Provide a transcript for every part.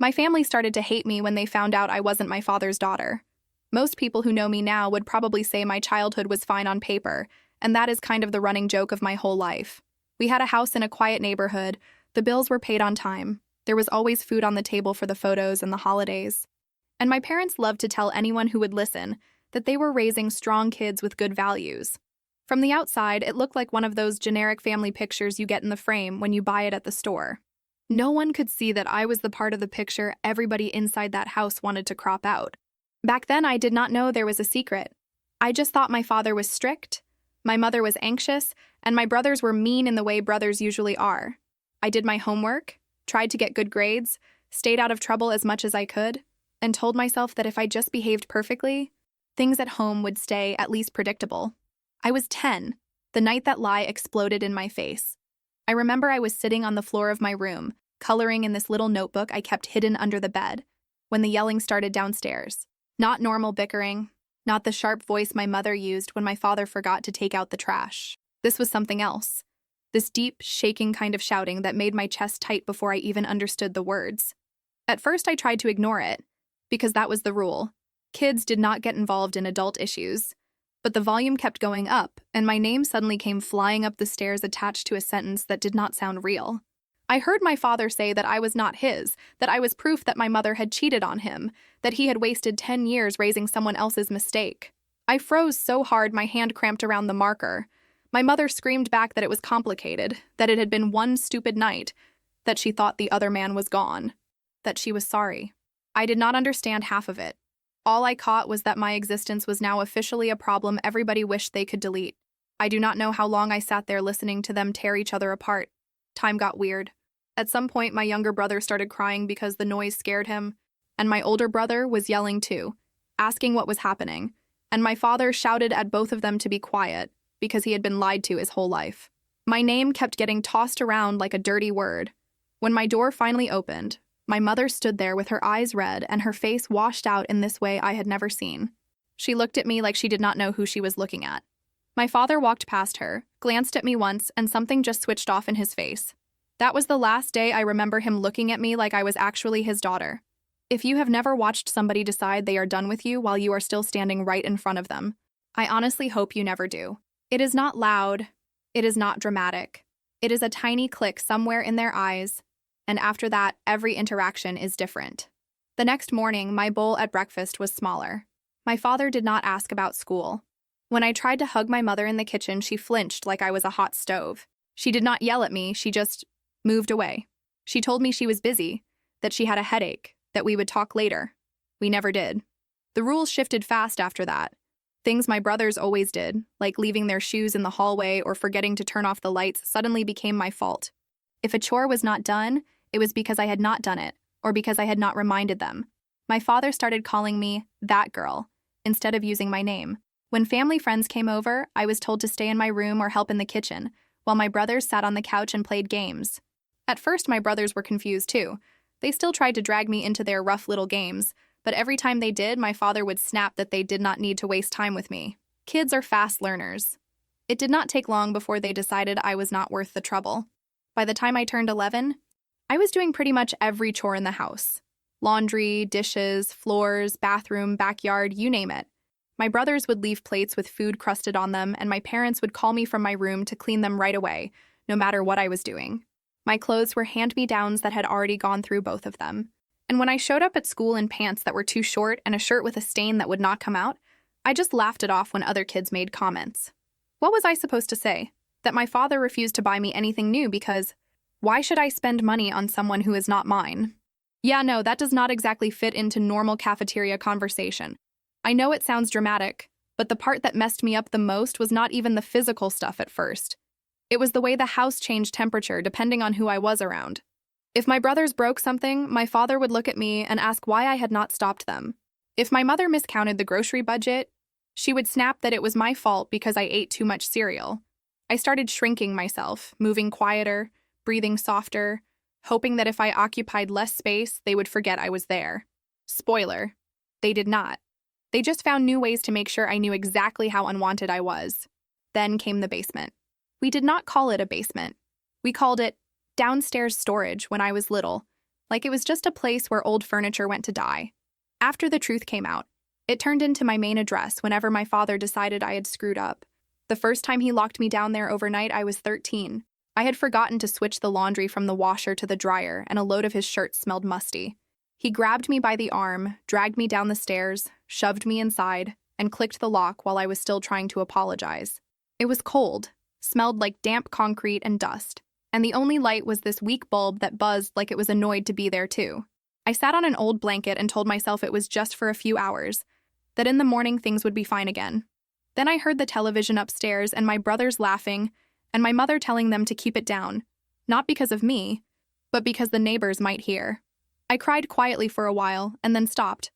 My family started to hate me when they found out I wasn't my father's daughter. Most people who know me now would probably say my childhood was fine on paper, and that is kind of the running joke of my whole life. We had a house in a quiet neighborhood, the bills were paid on time, there was always food on the table for the photos and the holidays. And my parents loved to tell anyone who would listen that they were raising strong kids with good values. From the outside, it looked like one of those generic family pictures you get in the frame when you buy it at the store. No one could see that I was the part of the picture everybody inside that house wanted to crop out. Back then, I did not know there was a secret. I just thought my father was strict, my mother was anxious, and my brothers were mean in the way brothers usually are. I did my homework, tried to get good grades, stayed out of trouble as much as I could, and told myself that if I just behaved perfectly, things at home would stay at least predictable. I was 10, the night that lie exploded in my face. I remember I was sitting on the floor of my room, coloring in this little notebook I kept hidden under the bed, when the yelling started downstairs. Not normal bickering, not the sharp voice my mother used when my father forgot to take out the trash. This was something else. This deep, shaking kind of shouting that made my chest tight before I even understood the words. At first, I tried to ignore it, because that was the rule. Kids did not get involved in adult issues. But the volume kept going up, and my name suddenly came flying up the stairs attached to a sentence that did not sound real. I heard my father say that I was not his, that I was proof that my mother had cheated on him, that he had wasted 10 years raising someone else's mistake. I froze so hard my hand cramped around the marker. My mother screamed back that it was complicated, that it had been one stupid night, that she thought the other man was gone, that she was sorry. I did not understand half of it. All I caught was that my existence was now officially a problem everybody wished they could delete. I do not know how long I sat there listening to them tear each other apart. Time got weird. At some point, my younger brother started crying because the noise scared him, and my older brother was yelling too, asking what was happening, and my father shouted at both of them to be quiet because he had been lied to his whole life. My name kept getting tossed around like a dirty word. When my door finally opened, my mother stood there with her eyes red and her face washed out in this way I had never seen. She looked at me like she did not know who she was looking at. My father walked past her, glanced at me once, and something just switched off in his face. That was the last day I remember him looking at me like I was actually his daughter. If you have never watched somebody decide they are done with you while you are still standing right in front of them, I honestly hope you never do. It is not loud. It is not dramatic. It is a tiny click somewhere in their eyes, and after that, every interaction is different. The next morning, my bowl at breakfast was smaller. My father did not ask about school. When I tried to hug my mother in the kitchen, she flinched like I was a hot stove. She did not yell at me, she just moved away. She told me she was busy, that she had a headache, that we would talk later. We never did. The rules shifted fast after that. Things my brothers always did, like leaving their shoes in the hallway or forgetting to turn off the lights, suddenly became my fault. If a chore was not done, it was because I had not done it, or because I had not reminded them. My father started calling me that girl, instead of using my name. When family friends came over, I was told to stay in my room or help in the kitchen, while my brothers sat on the couch and played games. At first, my brothers were confused too. They still tried to drag me into their rough little games, but every time they did, my father would snap that they did not need to waste time with me. Kids are fast learners. It did not take long before they decided I was not worth the trouble. By the time I turned 11, I was doing pretty much every chore in the house. Laundry, dishes, floors, bathroom, backyard, you name it. My brothers would leave plates with food crusted on them, and my parents would call me from my room to clean them right away, no matter what I was doing. My clothes were hand-me-downs that had already gone through both of them. And when I showed up at school in pants that were too short and a shirt with a stain that would not come out, I just laughed it off when other kids made comments. What was I supposed to say? That my father refused to buy me anything new because why should I spend money on someone who is not mine? Yeah, no, that does not exactly fit into normal cafeteria conversation. I know it sounds dramatic, but the part that messed me up the most was not even the physical stuff at first. It was the way the house changed temperature depending on who I was around. If my brothers broke something, my father would look at me and ask why I had not stopped them. If my mother miscounted the grocery budget, she would snap that it was my fault because I ate too much cereal. I started shrinking myself, moving quieter, breathing softer, hoping that if I occupied less space, they would forget I was there. Spoiler, they did not. They just found new ways to make sure I knew exactly how unwanted I was. Then came the basement. We did not call it a basement. We called it downstairs storage when I was little, like it was just a place where old furniture went to die. After the truth came out, it turned into my main address whenever my father decided I had screwed up. The first time he locked me down there overnight, I was 13. I had forgotten to switch the laundry from the washer to the dryer, and a load of his shirts smelled musty. He grabbed me by the arm, dragged me down the stairs, shoved me inside, and clicked the lock while I was still trying to apologize. It was cold, smelled like damp concrete and dust, and the only light was this weak bulb that buzzed like it was annoyed to be there too. I sat on an old blanket and told myself it was just for a few hours, that in the morning things would be fine again. Then I heard the television upstairs and my brothers laughing, and my mother telling them to keep it down, not because of me, but because the neighbors might hear. I cried quietly for a while and then stopped,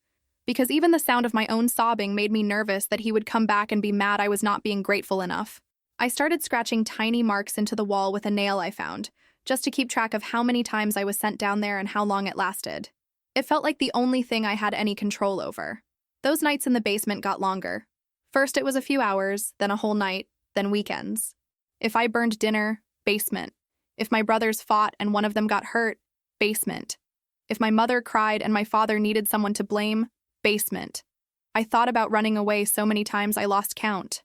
because even the sound of my own sobbing made me nervous that he would come back and be mad I was not being grateful enough. I started scratching tiny marks into the wall with a nail I found, just to keep track of how many times I was sent down there and how long it lasted. It felt like the only thing I had any control over. Those nights in the basement got longer. First it was a few hours, then a whole night, then weekends. If I burned dinner, basement. If my brothers fought and one of them got hurt, basement. If my mother cried and my father needed someone to blame, basement. I thought about running away so many times I lost count.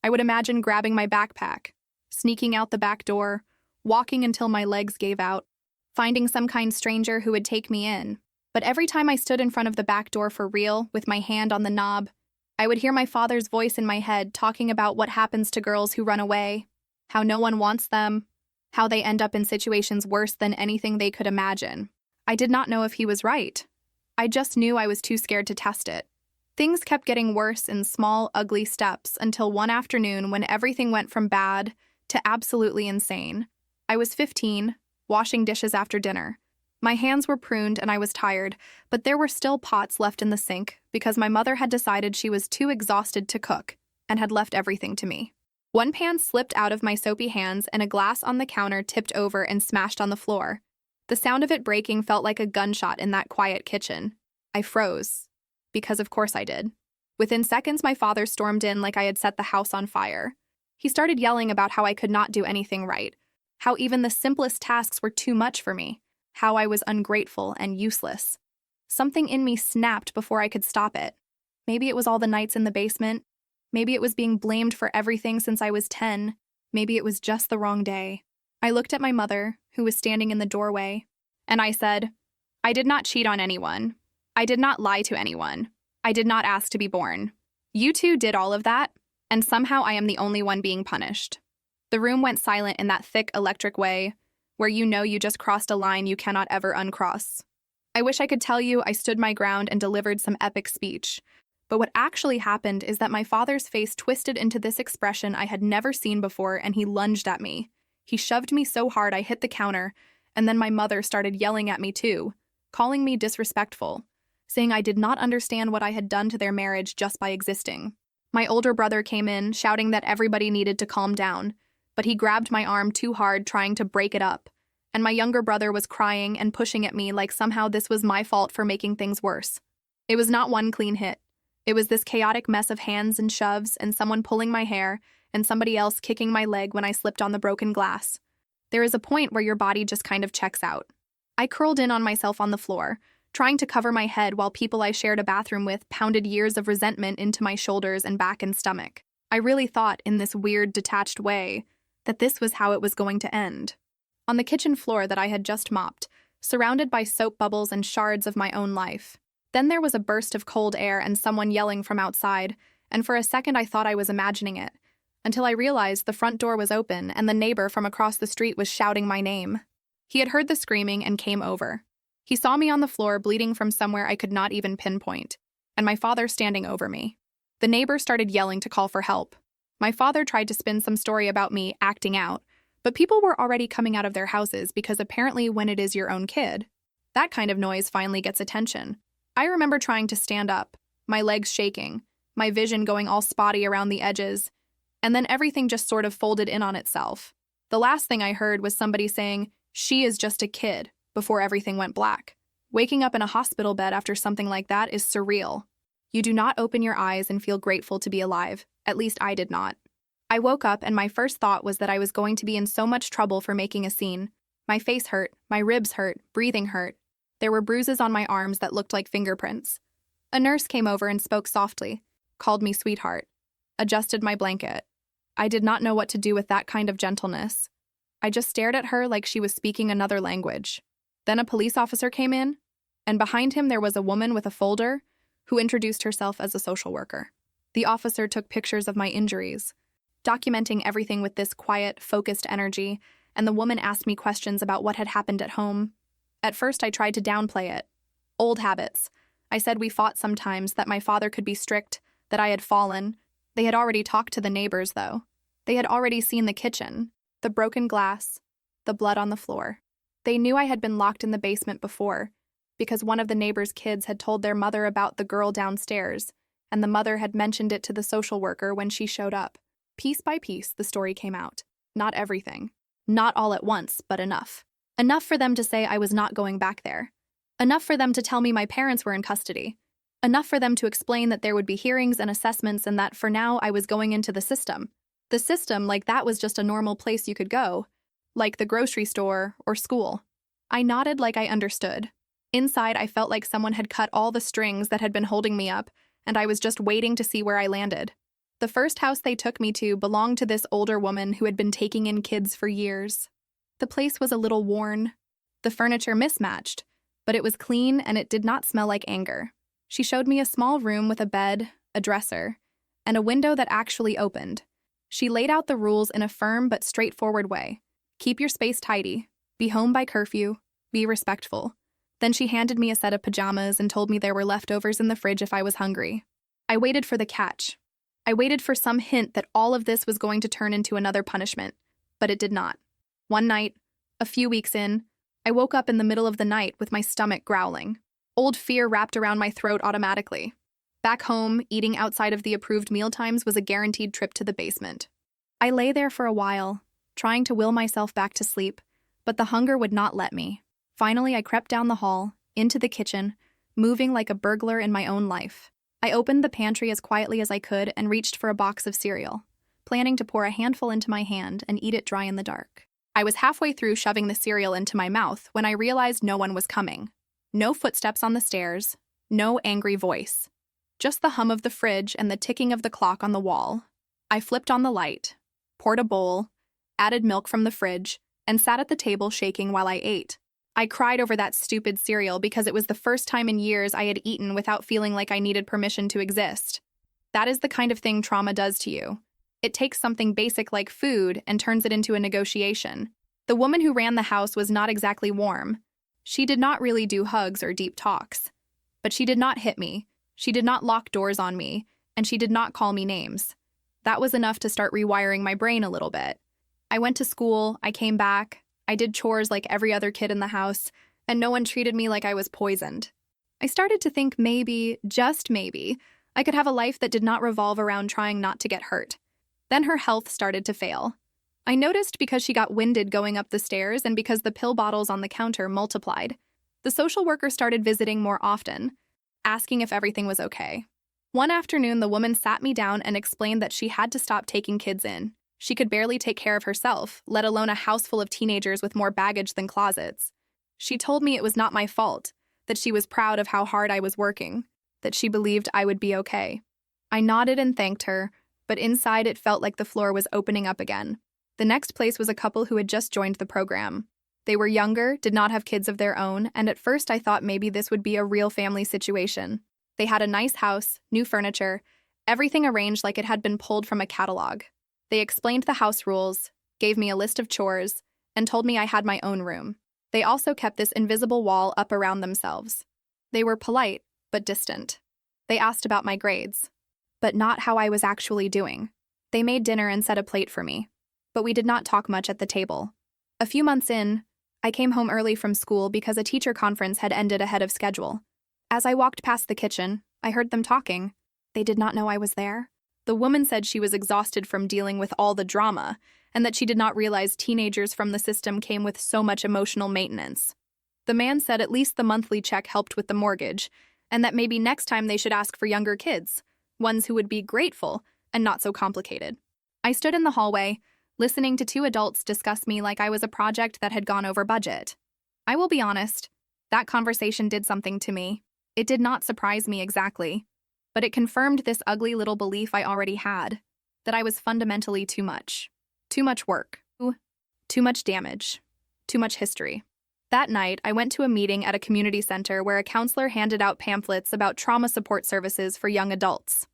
I would imagine grabbing my backpack, sneaking out the back door, walking until my legs gave out, finding some kind stranger who would take me in. But every time I stood in front of the back door for real, with my hand on the knob, I would hear my father's voice in my head talking about what happens to girls who run away, how no one wants them, how they end up in situations worse than anything they could imagine. I did not know if he was right. I just knew I was too scared to test it. Things kept getting worse in small, ugly steps until one afternoon when everything went from bad to absolutely insane. I was 15, washing dishes after dinner. My hands were pruned and I was tired, but there were still pots left in the sink because my mother had decided she was too exhausted to cook and had left everything to me. One pan slipped out of my soapy hands and a glass on the counter tipped over and smashed on the floor. The sound of it breaking felt like a gunshot in that quiet kitchen. I froze. Because of course I did. Within seconds, my father stormed in like I had set the house on fire. He started yelling about how I could not do anything right, how even the simplest tasks were too much for me, how I was ungrateful and useless. Something in me snapped before I could stop it. Maybe it was all the nights in the basement. Maybe it was being blamed for everything since I was 10. Maybe it was just the wrong day. I looked at my mother, who was standing in the doorway, and I said, "I did not cheat on anyone. I did not lie to anyone. I did not ask to be born. You two did all of that, and somehow I am the only one being punished." The room went silent in that thick electric way, where you know you just crossed a line you cannot ever uncross. I wish I could tell you I stood my ground and delivered some epic speech, but what actually happened is that my father's face twisted into this expression I had never seen before, and he lunged at me. He shoved me so hard I hit the counter, and then my mother started yelling at me too, calling me disrespectful, saying I did not understand what I had done to their marriage just by existing. My older brother came in, shouting that everybody needed to calm down, but he grabbed my arm too hard, trying to break it up, and my younger brother was crying and pushing at me like somehow this was my fault for making things worse. It was not one clean hit. It was this chaotic mess of hands and shoves and someone pulling my hair and somebody else kicking my leg when I slipped on the broken glass. There is a point where your body just kind of checks out. I curled in on myself on the floor, trying to cover my head while people I shared a bathroom with pounded years of resentment into my shoulders and back and stomach. I really thought, in this weird, detached way, that this was how it was going to end. On the kitchen floor that I had just mopped, surrounded by soap bubbles and shards of my own life. Then there was a burst of cold air and someone yelling from outside, and for a second I thought I was imagining it, until I realized the front door was open and the neighbor from across the street was shouting my name. He had heard the screaming and came over. He saw me on the floor bleeding from somewhere I could not even pinpoint, and my father standing over me. The neighbor started yelling to call for help. My father tried to spin some story about me acting out, but people were already coming out of their houses because apparently when it is your own kid, that kind of noise finally gets attention. I remember trying to stand up, my legs shaking, my vision going all spotty around the edges, and then everything just sort of folded in on itself. The last thing I heard was somebody saying, "She is just a kid," before everything went black. Waking up in a hospital bed after something like that is surreal. You do not open your eyes and feel grateful to be alive. At least I did not. I woke up and my first thought was that I was going to be in so much trouble for making a scene. My face hurt, my ribs hurt, breathing hurt. There were bruises on my arms that looked like fingerprints. A nurse came over and spoke softly, called me sweetheart, adjusted my blanket. I did not know what to do with that kind of gentleness. I just stared at her like she was speaking another language. Then a police officer came in, and behind him there was a woman with a folder who introduced herself as a social worker. The officer took pictures of my injuries, documenting everything with this quiet, focused energy, and the woman asked me questions about what had happened at home. At first, I tried to downplay it. Old habits. I said we fought sometimes, that my father could be strict, that I had fallen. They had already talked to the neighbors, though. They had already seen the kitchen, the broken glass, the blood on the floor. They knew I had been locked in the basement before, because one of the neighbors' kids had told their mother about the girl downstairs, and the mother had mentioned it to the social worker when she showed up. Piece by piece, the story came out. Not everything. Not all at once, but enough. Enough for them to say I was not going back there. Enough for them to tell me my parents were in custody. Enough for them to explain that there would be hearings and assessments and that for now I was going into the system. The system, like that was just a normal place you could go, like the grocery store or school. I nodded like I understood. Inside, I felt like someone had cut all the strings that had been holding me up, and I was just waiting to see where I landed. The first house they took me to belonged to this older woman who had been taking in kids for years. The place was a little worn. The furniture mismatched, but it was clean and it did not smell like anger. She showed me a small room with a bed, a dresser, and a window that actually opened. She laid out the rules in a firm but straightforward way. Keep your space tidy, be home by curfew, be respectful. Then she handed me a set of pajamas and told me there were leftovers in the fridge if I was hungry. I waited for the catch. I waited for some hint that all of this was going to turn into another punishment, but it did not. One night, a few weeks in, I woke up in the middle of the night with my stomach growling. Old fear wrapped around my throat automatically. Back home, eating outside of the approved mealtimes was a guaranteed trip to the basement. I lay there for a while, trying to will myself back to sleep, but the hunger would not let me. Finally, I crept down the hall, into the kitchen, moving like a burglar in my own life. I opened the pantry as quietly as I could and reached for a box of cereal, planning to pour a handful into my hand and eat it dry in the dark. I was halfway through shoving the cereal into my mouth when I realized no one was coming. No footsteps on the stairs, no angry voice. Just the hum of the fridge and the ticking of the clock on the wall. I flipped on the light, poured a bowl, added milk from the fridge, and sat at the table shaking while I ate. I cried over that stupid cereal because it was the first time in years I had eaten without feeling like I needed permission to exist. That is the kind of thing trauma does to you. It takes something basic like food and turns it into a negotiation. The woman who ran the house was not exactly warm. She did not really do hugs or deep talks. But she did not hit me, she did not lock doors on me, and she did not call me names. That was enough to start rewiring my brain a little bit. I went to school, I came back, I did chores like every other kid in the house, and no one treated me like I was poisoned. I started to think maybe, just maybe, I could have a life that did not revolve around trying not to get hurt. Then her health started to fail. I noticed because she got winded going up the stairs and because the pill bottles on the counter multiplied. The social worker started visiting more often, asking if everything was okay. One afternoon, the woman sat me down and explained that she had to stop taking kids in. She could barely take care of herself, let alone a house full of teenagers with more baggage than closets. She told me it was not my fault, that she was proud of how hard I was working, that she believed I would be okay. I nodded and thanked her, but inside it felt like the floor was opening up again. The next place was a couple who had just joined the program. They were younger, did not have kids of their own, and at first I thought maybe this would be a real family situation. They had a nice house, new furniture, everything arranged like it had been pulled from a catalog. They explained the house rules, gave me a list of chores, and told me I had my own room. They also kept this invisible wall up around themselves. They were polite, but distant. They asked about my grades, but not how I was actually doing. They made dinner and set a plate for me, but we did not talk much at the table. A few months in, I came home early from school because a teacher conference had ended ahead of schedule. As I walked past the kitchen, I heard them talking. They did not know I was there. The woman said she was exhausted from dealing with all the drama, and that she did not realize teenagers from the system came with so much emotional maintenance. The man said at least the monthly check helped with the mortgage, and that maybe next time they should ask for younger kids, ones who would be grateful and not so complicated. I stood in the hallway, listening to two adults discuss me like I was a project that had gone over budget. I will be honest, That conversation did something to me. It did not surprise me exactly, but it confirmed this ugly little belief I already had, that I was fundamentally too much. Too much work. Too much damage. Too much history. That night, I went to a meeting at a community center where a counselor handed out pamphlets about trauma support services for young adults.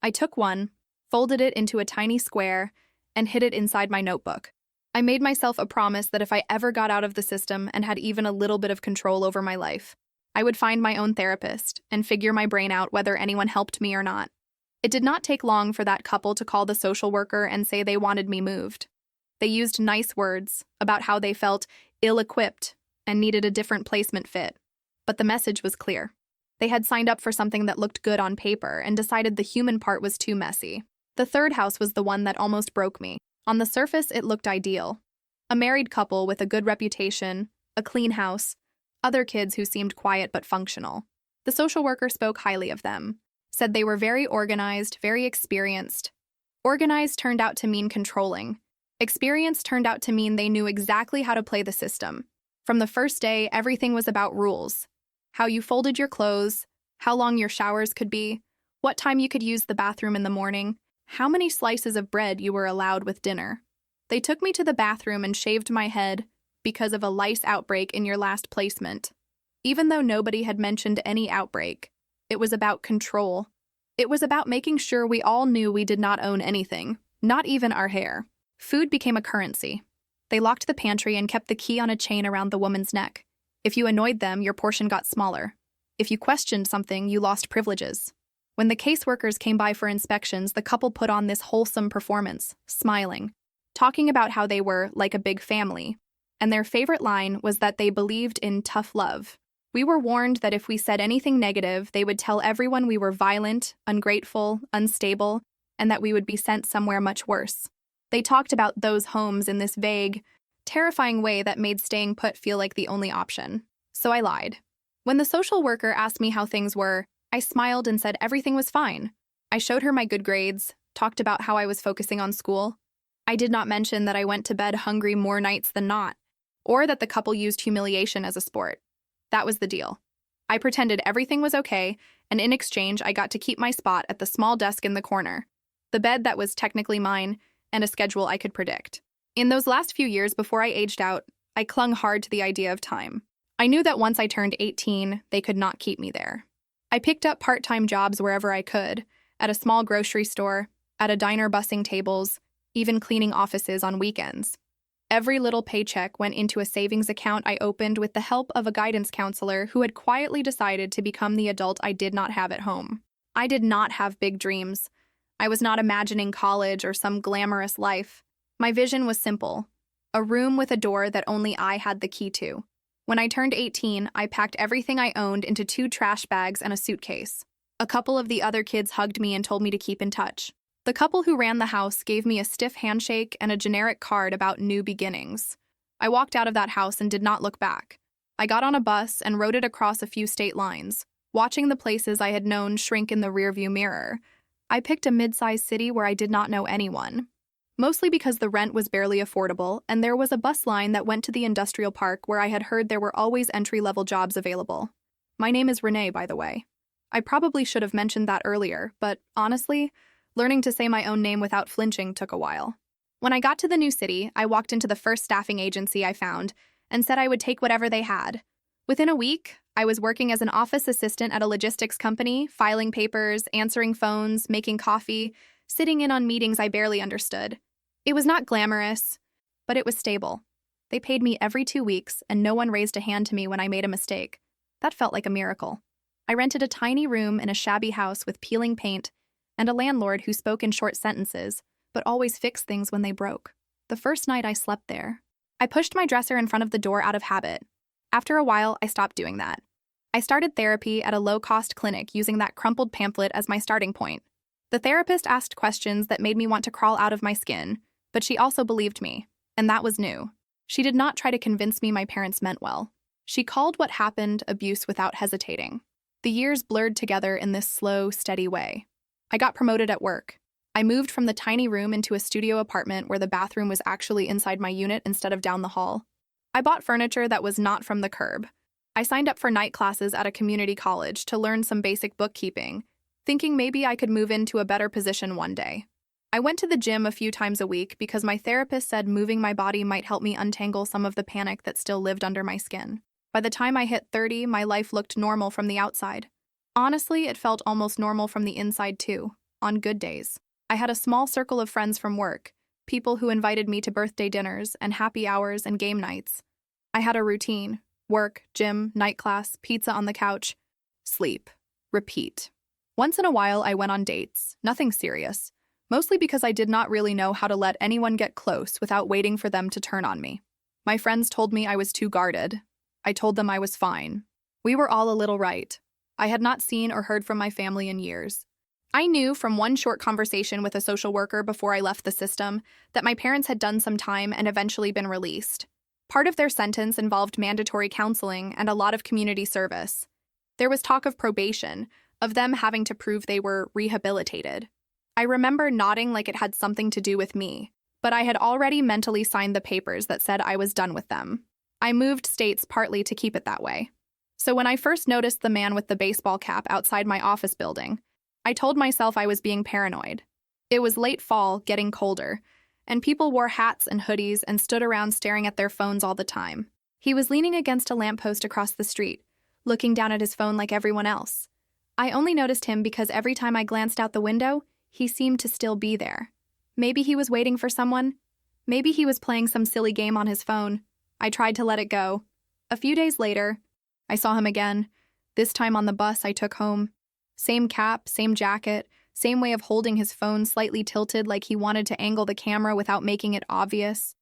I took one, folded it into a tiny square, and hid it inside my notebook. I made myself a promise that if I ever got out of the system and had even a little bit of control over my life, I would find my own therapist and figure my brain out whether anyone helped me or not. It did not take long for that couple to call the social worker and say they wanted me moved. They used nice words about how they felt ill-equipped and needed a different placement fit. But the message was clear. They had signed up for something that looked good on paper and decided the human part was too messy. The third house was the one that almost broke me. On the surface, it looked ideal. A married couple with a good reputation, a clean house, other kids who seemed quiet but functional. The social worker spoke highly of them, said they were very organized, very experienced. Organized turned out to mean controlling. Experience turned out to mean they knew exactly how to play the system. From the first day, everything was about rules. How you folded your clothes, how long your showers could be, what time you could use the bathroom in the morning, how many slices of bread you were allowed with dinner. They took me to the bathroom and shaved my head because of a lice outbreak in your last placement. Even though nobody had mentioned any outbreak, it was about control. It was about making sure we all knew we did not own anything, not even our hair. Food became a currency. They locked the pantry and kept the key on a chain around the woman's neck. If you annoyed them, your portion got smaller. If you questioned something, you lost privileges. When the caseworkers came by for inspections, the couple put on this wholesome performance, smiling, talking about how they were like a big family. And their favorite line was that they believed in tough love. We were warned that if we said anything negative, they would tell everyone we were violent, ungrateful, unstable, and that we would be sent somewhere much worse. They talked about those homes in this vague, terrifying way that made staying put feel like the only option. So I lied. When the social worker asked me how things were, I smiled and said everything was fine. I showed her my good grades, talked about how I was focusing on school. I did not mention that I went to bed hungry more nights than not, or that the couple used humiliation as a sport. That was the deal. I pretended everything was okay, and in exchange, I got to keep my spot at the small desk in the corner, the bed that was technically mine, and a schedule I could predict. In those last few years before I aged out, I clung hard to the idea of time. I knew that once I turned 18, they could not keep me there. I picked up part-time jobs wherever I could, at a small grocery store, at a diner bussing tables, even cleaning offices on weekends. Every little paycheck went into a savings account I opened with the help of a guidance counselor who had quietly decided to become the adult I did not have at home. I did not have big dreams. I was not imagining college or some glamorous life. My vision was simple: a room with a door that only I had the key to. When I turned 18, I packed everything I owned into 2 trash bags and a suitcase. A couple of the other kids hugged me and told me to keep in touch. The couple who ran the house gave me a stiff handshake and a generic card about new beginnings. I walked out of that house and did not look back. I got on a bus and rode it across a few state lines, watching the places I had known shrink in the rearview mirror. I picked a mid-sized city where I did not know anyone, mostly because the rent was barely affordable, and there was a bus line that went to the industrial park where I had heard there were always entry-level jobs available. My name is Renee, by the way. I probably should have mentioned that earlier, but honestly, learning to say my own name without flinching took a while. When I got to the new city, I walked into the first staffing agency I found and said I would take whatever they had. Within a week, I was working as an office assistant at a logistics company, filing papers, answering phones, making coffee, sitting in on meetings I barely understood. It was not glamorous, but it was stable. They paid me every 2 weeks, and no one raised a hand to me when I made a mistake. That felt like a miracle. I rented a tiny room in a shabby house with peeling paint and a landlord who spoke in short sentences, but always fixed things when they broke. The first night I slept there, I pushed my dresser in front of the door out of habit. After a while, I stopped doing that. I started therapy at a low-cost clinic using that crumpled pamphlet as my starting point. The therapist asked questions that made me want to crawl out of my skin, but she also believed me, and that was new. She did not try to convince me my parents meant well. She called what happened abuse without hesitating. The years blurred together in this slow, steady way. I got promoted at work. I moved from the tiny room into a studio apartment where the bathroom was actually inside my unit instead of down the hall. I bought furniture that was not from the curb. I signed up for night classes at a community college to learn some basic bookkeeping, thinking maybe I could move into a better position one day. I went to the gym a few times a week because my therapist said moving my body might help me untangle some of the panic that still lived under my skin. By the time I hit 30, my life looked normal from the outside. Honestly, it felt almost normal from the inside too, on good days. I had a small circle of friends from work, people who invited me to birthday dinners and happy hours and game nights. I had a routine: work, gym, night class, pizza on the couch, sleep, repeat. Once in a while, I went on dates, nothing serious, mostly because I did not really know how to let anyone get close without waiting for them to turn on me. My friends told me I was too guarded. I told them I was fine. We were all a little right. I had not seen or heard from my family in years. I knew from one short conversation with a social worker before I left the system that my parents had done some time and eventually been released. Part of their sentence involved mandatory counseling and a lot of community service. There was talk of probation, of them having to prove they were rehabilitated. I remember nodding like it had something to do with me, but I had already mentally signed the papers that said I was done with them. I moved states partly to keep it that way. So when I first noticed the man with the baseball cap outside my office building, I told myself I was being paranoid. It was late fall, getting colder, and people wore hats and hoodies and stood around staring at their phones all the time. He was leaning against a lamppost across the street, looking down at his phone like everyone else. I only noticed him because every time I glanced out the window, he seemed to still be there. Maybe he was waiting for someone. Maybe he was playing some silly game on his phone. I tried to let it go. A few days later, I saw him again, this time on the bus I took home. Same cap, same jacket, same way of holding his phone slightly tilted like he wanted to angle the camera without making it obvious.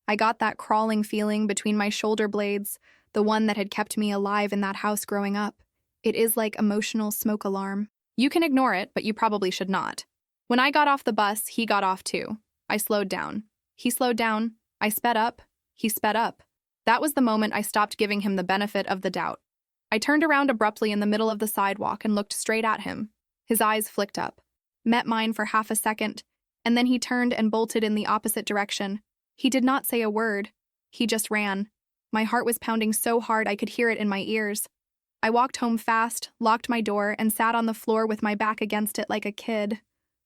I got that crawling feeling between my shoulder blades, the one that had kept me alive in that house growing up. It is like emotional smoke alarm. You can ignore it, but you probably should not. When I got off the bus, he got off too. I slowed down. He slowed down. I sped up. He sped up. That was the moment I stopped giving him the benefit of the doubt. I turned around abruptly in the middle of the sidewalk and looked straight at him. His eyes flicked up, met mine for half a second, and then he turned and bolted in the opposite direction. He did not say a word. He just ran. My heart was pounding so hard I could hear it in my ears. I walked home fast, locked my door, and sat on the floor with my back against it like a kid.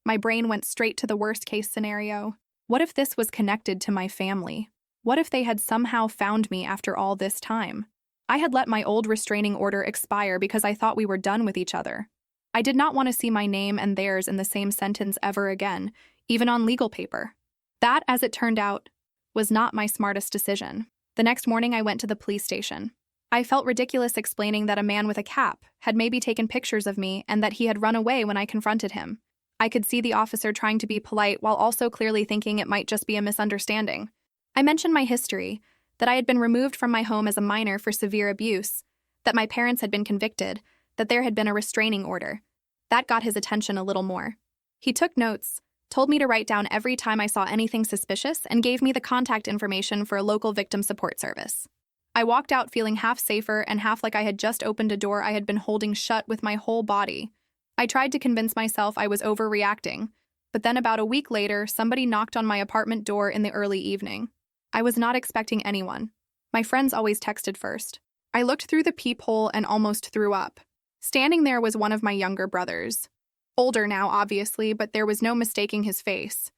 My brain went straight to the worst-case scenario. What if this was connected to my family? What if they had somehow found me after all this time? I had let my old restraining order expire because I thought we were done with each other. I did not want to see my name and theirs in the same sentence ever again, even on legal paper. That, as it turned out, was not my smartest decision. The next morning I went to the police station. I felt ridiculous explaining that a man with a cap had maybe taken pictures of me and that he had run away when I confronted him. I could see the officer trying to be polite while also clearly thinking it might just be a misunderstanding. I mentioned my history, that I had been removed from my home as a minor for severe abuse, that my parents had been convicted, that there had been a restraining order. That got his attention a little more. He took notes, told me to write down every time I saw anything suspicious, and gave me the contact information for a local victim support service. I walked out feeling half safer and half like I had just opened a door I had been holding shut with my whole body. I tried to convince myself I was overreacting, but then about a week later, somebody knocked on my apartment door in the early evening. I was not expecting anyone. My friends always texted first. I looked through the peephole and almost threw up. Standing there was one of my younger brothers. Older now, obviously, but there was no mistaking his face.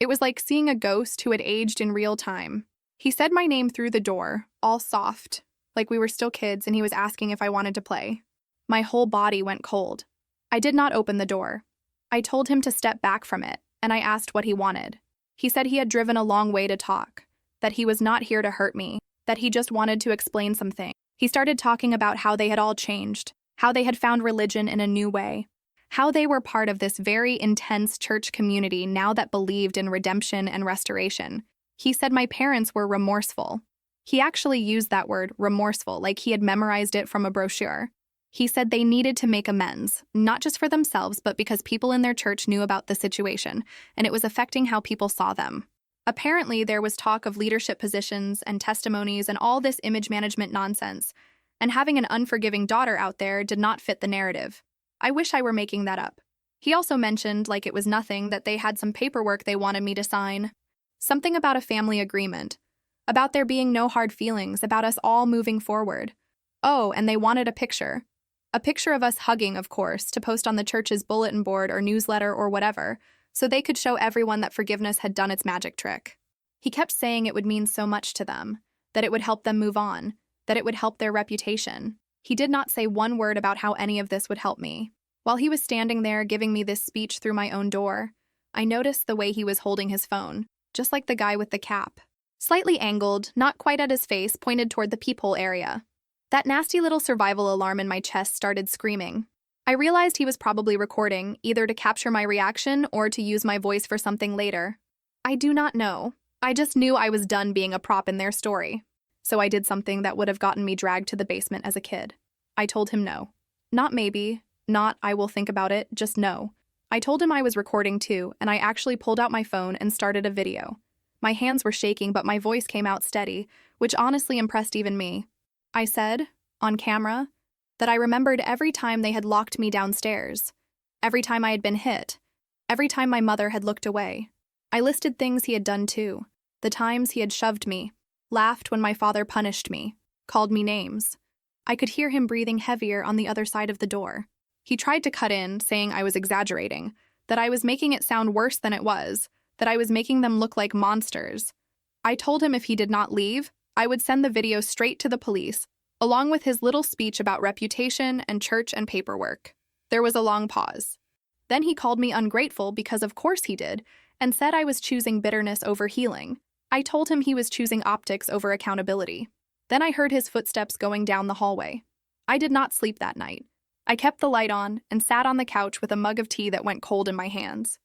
It was like seeing a ghost who had aged in real time. He said my name through the door, all soft, like we were still kids and he was asking if I wanted to play. My whole body went cold. I did not open the door. I told him to step back from it, and I asked what he wanted. He said he had driven a long way to talk, that he was not here to hurt me, that he just wanted to explain something. He started talking about how they had all changed, how they had found religion in a new way, how they were part of this very intense church community now that believed in redemption and restoration. He said my parents were remorseful. He actually used that word, remorseful, like he had memorized it from a brochure. He said they needed to make amends, not just for themselves, but because people in their church knew about the situation, and it was affecting how people saw them. Apparently, there was talk of leadership positions and testimonies and all this image management nonsense, and having an unforgiving daughter out there did not fit the narrative. I wish I were making that up. He also mentioned, like it was nothing, that they had some paperwork they wanted me to sign. Something about a family agreement, about there being no hard feelings, about us all moving forward. Oh, and they wanted a picture. A picture of us hugging, of course, to post on the church's bulletin board or newsletter or whatever, so they could show everyone that forgiveness had done its magic trick. He kept saying it would mean so much to them, that it would help them move on, that it would help their reputation. He did not say one word about how any of this would help me. While he was standing there giving me this speech through my own door, I noticed the way he was holding his phone, just like the guy with the cap. Slightly angled, not quite at his face, pointed toward the peephole area. That nasty little survival alarm in my chest started screaming. I realized he was probably recording, either to capture my reaction or to use my voice for something later. I do not know. I just knew I was done being a prop in their story. So I did something that would have gotten me dragged to the basement as a kid. I told him no. Not maybe, not I will think about it, just no. I told him I was recording too, and I actually pulled out my phone and started a video. My hands were shaking, but my voice came out steady, which honestly impressed even me. I said, on camera, that I remembered every time they had locked me downstairs, every time I had been hit, every time my mother had looked away. I listed things he had done too, the times he had shoved me, laughed when my father punished me, called me names. I could hear him breathing heavier on the other side of the door. He tried to cut in, saying I was exaggerating, that I was making it sound worse than it was, that I was making them look like monsters. I told him if he did not leave, I would send the video straight to the police, along with his little speech about reputation and church and paperwork. There was a long pause. Then he called me ungrateful because of course he did, and said I was choosing bitterness over healing. I told him he was choosing optics over accountability. Then I heard his footsteps going down the hallway. I did not sleep that night. I kept the light on and sat on the couch with a mug of tea that went cold in my hands.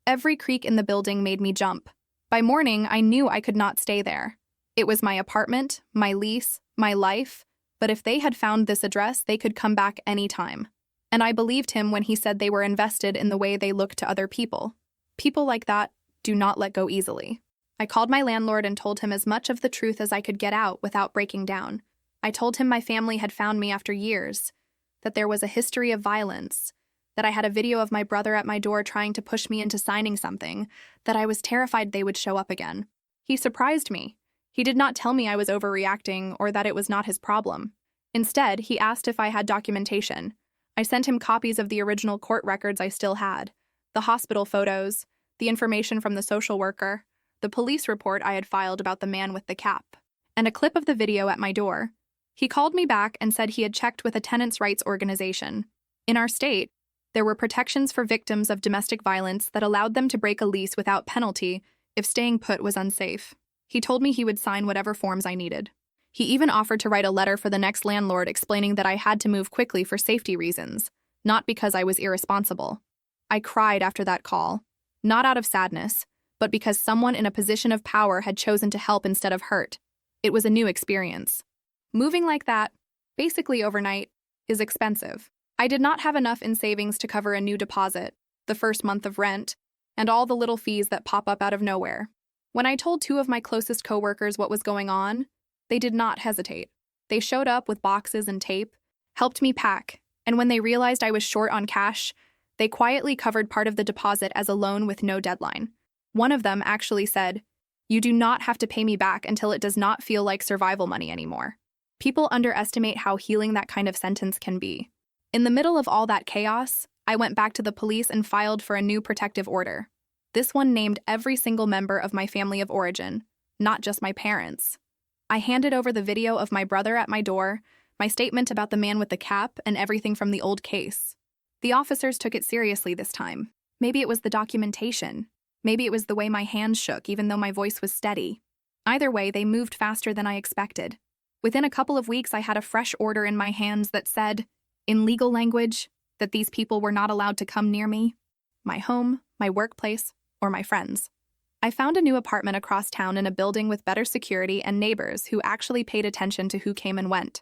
Every creak in the building made me jump. By morning, I knew I could not stay there. It was my apartment, my lease, my life, but if they had found this address, they could come back any time. And I believed him when he said they were invested in the way they look to other people. People like that do not let go easily. I called my landlord and told him as much of the truth as I could get out without breaking down. I told him my family had found me after years, that there was a history of violence, that I had a video of my brother at my door trying to push me into signing something, that I was terrified they would show up again. He surprised me. He did not tell me I was overreacting or that it was not his problem. Instead, he asked if I had documentation. I sent him copies of the original court records I still had, the hospital photos, the information from the social worker, the police report I had filed about the man with the cap, and a clip of the video at my door. He called me back and said he had checked with a tenants' rights organization. In our state, there were protections for victims of domestic violence that allowed them to break a lease without penalty if staying put was unsafe. He told me he would sign whatever forms I needed. He even offered to write a letter for the next landlord explaining that I had to move quickly for safety reasons, not because I was irresponsible. I cried after that call, not out of sadness, but because someone in a position of power had chosen to help instead of hurt. It was a new experience. Moving like that, basically overnight, is expensive. I did not have enough in savings to cover a new deposit, the first month of rent, and all the little fees that pop up out of nowhere. When I told two of my closest coworkers what was going on, they did not hesitate. They showed up with boxes and tape, helped me pack, and when they realized I was short on cash, they quietly covered part of the deposit as a loan with no deadline. One of them actually said, "You do not have to pay me back until it does not feel like survival money anymore." People underestimate how healing that kind of sentence can be. In the middle of all that chaos, I went back to the police and filed for a new protective order. This one named every single member of my family of origin, not just my parents. I handed over the video of my brother at my door, my statement about the man with the cap, and everything from the old case. The officers took it seriously this time. Maybe it was the documentation. Maybe it was the way my hands shook, even though my voice was steady. Either way, they moved faster than I expected. Within a couple of weeks, I had a fresh order in my hands that said, in legal language, that these people were not allowed to come near me, my home, my workplace, or my friends. I found a new apartment across town in a building with better security and neighbors who actually paid attention to who came and went.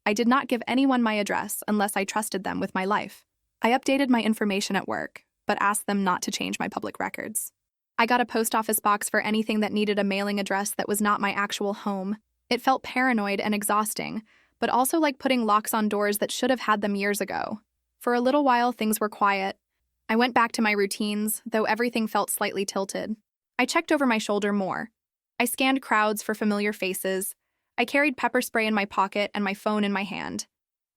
I did not give anyone my address unless I trusted them with my life. I updated my information at work, but asked them not to change my public records. I got a post office box for anything that needed a mailing address that was not my actual home. It felt paranoid and exhausting, but also like putting locks on doors that should have had them years ago. For a little while, things were quiet. I went back to my routines, though everything felt slightly tilted. I checked over my shoulder more. I scanned crowds for familiar faces. I carried pepper spray in my pocket and my phone in my hand.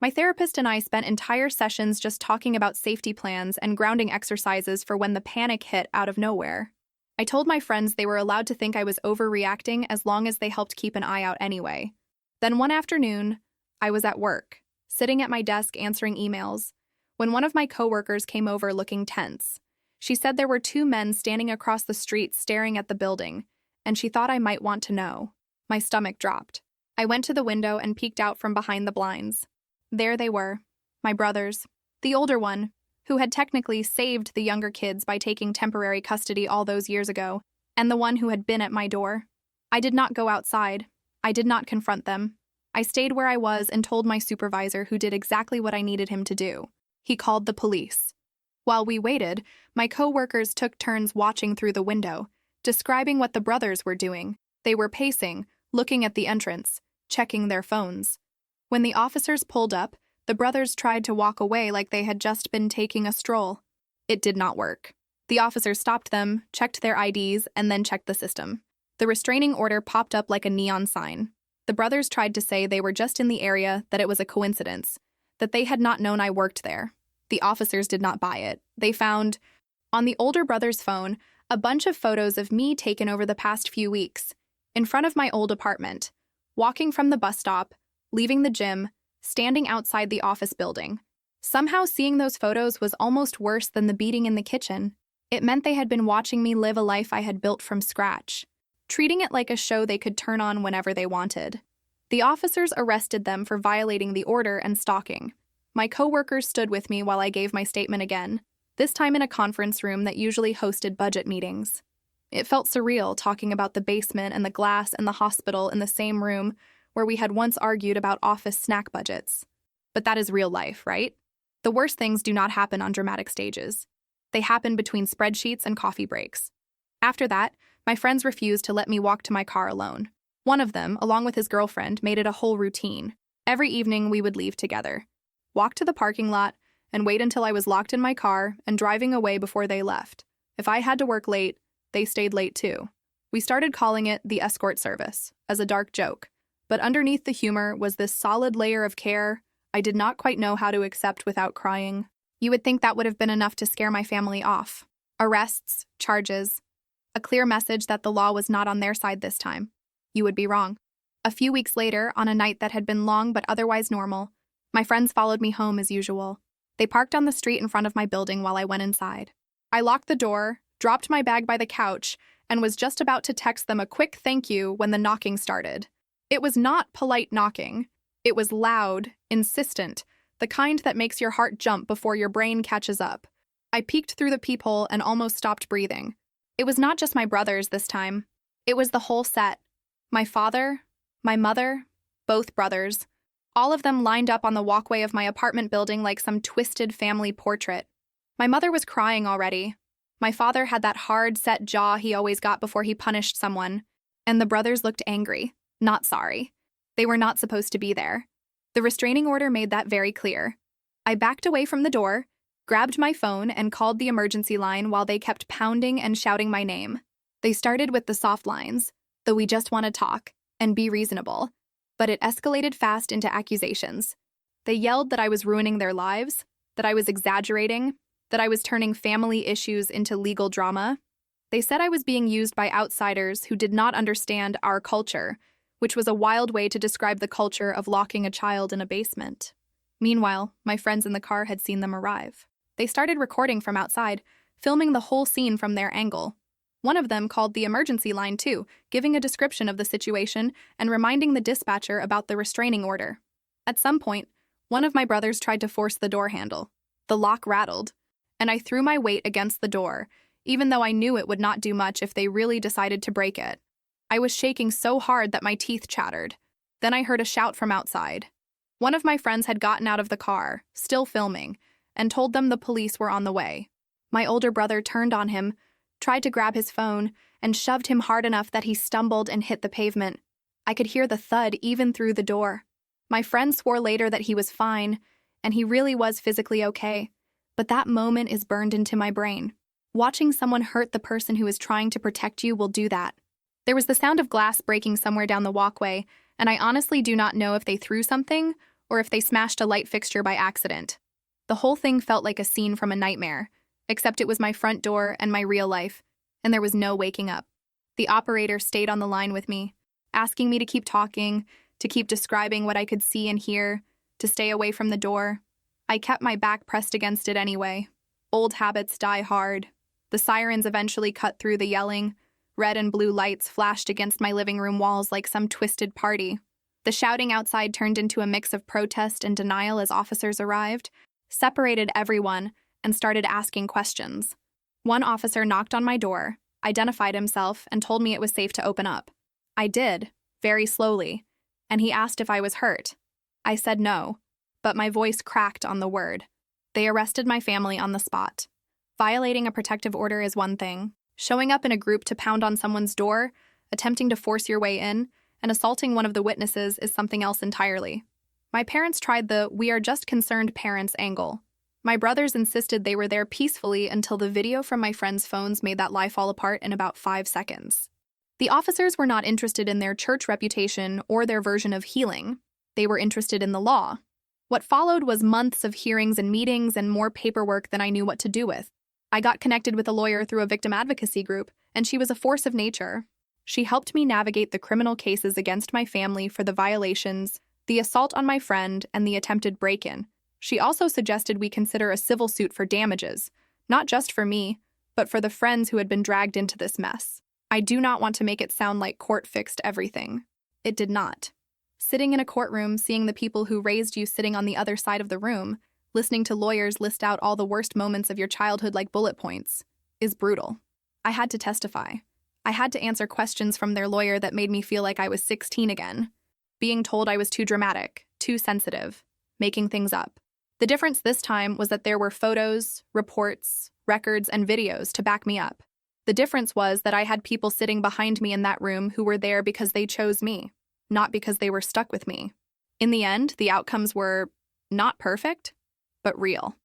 My therapist and I spent entire sessions just talking about safety plans and grounding exercises for when the panic hit out of nowhere. I told my friends they were allowed to think I was overreacting as long as they helped keep an eye out anyway. Then one afternoon, I was at work, sitting at my desk answering emails, when one of my coworkers came over looking tense. She said there were two men standing across the street staring at the building, and she thought I might want to know. My stomach dropped. I went to the window and peeked out from behind the blinds. There they were, my brothers. The older one, who had technically saved the younger kids by taking temporary custody all those years ago, and the one who had been at my door. I did not go outside. I did not confront them. I stayed where I was and told my supervisor, who did exactly what I needed him to do. He called the police. While we waited, my coworkers took turns watching through the window, describing what the brothers were doing. They were pacing, looking at the entrance, checking their phones. When the officers pulled up, the brothers tried to walk away like they had just been taking a stroll. It did not work. The officers stopped them, checked their IDs, and then checked the system. The restraining order popped up like a neon sign. The brothers tried to say they were just in the area, that it was a coincidence, that they had not known I worked there. The officers did not buy it. They found, on the older brother's phone, a bunch of photos of me taken over the past few weeks, in front of my old apartment, walking from the bus stop, leaving the gym, standing outside the office building. Somehow seeing those photos was almost worse than the beating in the kitchen. It meant they had been watching me live a life I had built from scratch, treating it like a show they could turn on whenever they wanted. The officers arrested them for violating the order and stalking. My coworkers stood with me while I gave my statement again, this time in a conference room that usually hosted budget meetings. It felt surreal talking about the basement and the glass and the hospital in the same room where we had once argued about office snack budgets. But that is real life, right? The worst things do not happen on dramatic stages. They happen between spreadsheets and coffee breaks. After that, my friends refused to let me walk to my car alone. One of them, along with his girlfriend, made it a whole routine. Every evening we would leave together, walk to the parking lot, and wait until I was locked in my car and driving away before they left. If I had to work late, they stayed late too. We started calling it the escort service, as a dark joke. But underneath the humor was this solid layer of care I did not quite know how to accept without crying. You would think that would have been enough to scare my family off. Arrests, charges, a clear message that the law was not on their side this time. You would be wrong. A few weeks later, on a night that had been long but otherwise normal, my friends followed me home as usual. They parked on the street in front of my building while I went inside. I locked the door, dropped my bag by the couch, and was just about to text them a quick thank you when the knocking started. It was not polite knocking. It was loud, insistent, the kind that makes your heart jump before your brain catches up. I peeked through the peephole and almost stopped breathing. It was not just my brothers this time. It was the whole set. My father, my mother, both brothers. All of them lined up on the walkway of my apartment building like some twisted family portrait. My mother was crying already. My father had that hard, set jaw he always got before he punished someone. And the brothers looked angry. Not sorry. They were not supposed to be there. The restraining order made that very clear. I backed away from the door, grabbed my phone, and called the emergency line while they kept pounding and shouting my name. They started with the soft lines, the "we just want to talk," and "be reasonable," but it escalated fast into accusations. They yelled that I was ruining their lives, that I was exaggerating, that I was turning family issues into legal drama. They said I was being used by outsiders who did not understand our culture, which was a wild way to describe the culture of locking a child in a basement. Meanwhile, my friends in the car had seen them arrive. They started recording from outside, filming the whole scene from their angle. One of them called the emergency line too, giving a description of the situation and reminding the dispatcher about the restraining order. At some point, one of my brothers tried to force the door handle. The lock rattled, and I threw my weight against the door, even though I knew it would not do much if they really decided to break it. I was shaking so hard that my teeth chattered. Then I heard a shout from outside. One of my friends had gotten out of the car, still filming, and told them the police were on the way. My older brother turned on him, tried to grab his phone, and shoved him hard enough that he stumbled and hit the pavement. I could hear the thud even through the door. My friend swore later that he was fine, and he really was physically okay. But that moment is burned into my brain. Watching someone hurt the person who is trying to protect you will do that. There was the sound of glass breaking somewhere down the walkway, and I honestly do not know if they threw something or if they smashed a light fixture by accident. The whole thing felt like a scene from a nightmare, except it was my front door and my real life, and there was no waking up. The operator stayed on the line with me, asking me to keep talking, to keep describing what I could see and hear, to stay away from the door. I kept my back pressed against it anyway. Old habits die hard. The sirens eventually cut through the yelling. Red and blue lights flashed against my living room walls like some twisted party. The shouting outside turned into a mix of protest and denial as officers arrived, separated everyone, and started asking questions. One officer knocked on my door, identified himself, and told me it was safe to open up. I did, very slowly, and he asked if I was hurt. I said no, but my voice cracked on the word. They arrested my family on the spot. Violating a protective order is one thing. Showing up in a group to pound on someone's door, attempting to force your way in, and assaulting one of the witnesses is something else entirely. My parents tried the "we are just concerned parents" angle. My brothers insisted they were there peacefully until the video from my friends' phones made that lie fall apart in about 5 seconds. The officers were not interested in their church reputation or their version of healing. They were interested in the law. What followed was months of hearings and meetings and more paperwork than I knew what to do with. I got connected with a lawyer through a victim advocacy group, and she was a force of nature. She helped me navigate the criminal cases against my family for the violations, the assault on my friend, and the attempted break-in. She also suggested we consider a civil suit for damages, not just for me, but for the friends who had been dragged into this mess. I do not want to make it sound like court fixed everything. It did not. Sitting in a courtroom, seeing the people who raised you sitting on the other side of the room, listening to lawyers list out all the worst moments of your childhood like bullet points, is brutal. I had to testify. I had to answer questions from their lawyer that made me feel like I was 16 again. Being told I was too dramatic, too sensitive, making things up. The difference this time was that there were photos, reports, records, and videos to back me up. The difference was that I had people sitting behind me in that room who were there because they chose me, not because they were stuck with me. In the end, the outcomes were not perfect, but real.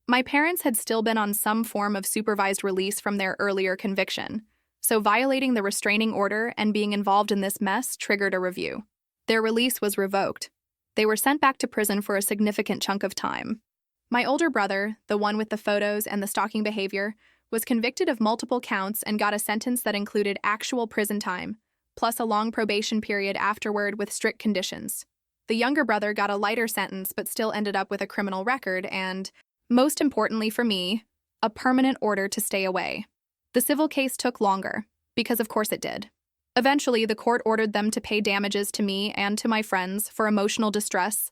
My parents had still been on some form of supervised release from their earlier conviction, so violating the restraining order and being involved in this mess triggered a review. Their release was revoked. They were sent back to prison for a significant chunk of time. My older brother, the one with the photos and the stalking behavior, was convicted of multiple counts and got a sentence that included actual prison time, plus a long probation period afterward with strict conditions. The younger brother got a lighter sentence but still ended up with a criminal record and, most importantly for me, a permanent order to stay away. The civil case took longer, because of course it did. Eventually, the court ordered them to pay damages to me and to my friends for emotional distress